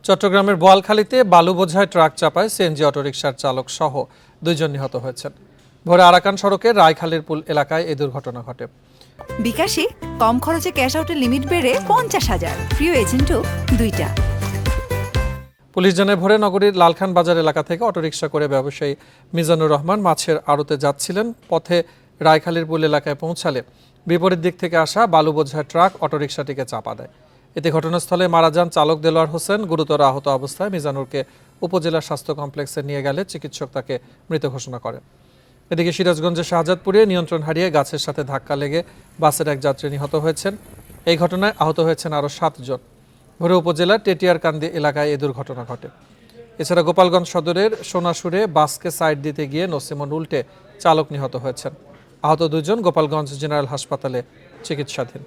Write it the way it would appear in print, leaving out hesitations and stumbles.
চট্টগ্রামের বোয়ালখালীতে বালু বোঝাই ট্রাক চাপায় সিএনজি অটোরিকশার চালক সহ 2 জন নিহত হয়েছেন। ভোরে আরাকান সড়কের রায়খালীর পুল এলাকায় এই দুর্ঘটনা ঘটে। বিকাশে কম খরচে ক্যাশ আউটের লিমিট বেড়ে 50,000, প্রিয় এজেন্টও 2টা। পুলিশ জানায় ভোরে নগরীর লালখান বাজার এলাকা থেকে অটোরিকশা করে ব্যবসায়ী মিজানুর রহমান মাছের আড়তে যাচ্ছিলেন। পথে রায়খালীর পুল এলাকায় পৌঁছালে বিপরীত দিক থেকে আসা বালু বোঝাই ট্রাক অটোরিকশাটিকে চাপা দেয়। এতে ঘটনাস্থলে মারা যান চালক দেলোয়ার হোসেন। গুরুতর আহত অবস্থায় মিজানুরকে উপজেলা স্বাস্থ্য কমপ্লেক্সে নিয়ে গেলে চিকিৎসক তাকে মৃত ঘোষণা করেন। এদিকে সিরাজগঞ্জের শাহজাদপুরে নিয়ন্ত্রণ হারিয়ে গাছের সাথে ধাক্কা লেগে বাসের এক যাত্রী নিহত হয়েছেন। এই ঘটনায় আহত হয়েছেন আরও 7 জন। ভোরে উপজেলার টেটিয়ারকান্দি এলাকায় এই দুর্ঘটনা ঘটে। এছাড়া গোপালগঞ্জ সদরের সোনাসুরে বাসকে সাইড দিতে গিয়ে নসিমন উল্টে চালক নিহত হয়েছেন। আহত 2 জন গোপালগঞ্জ জেনারেল হাসপাতালে চিকিৎসাধীন।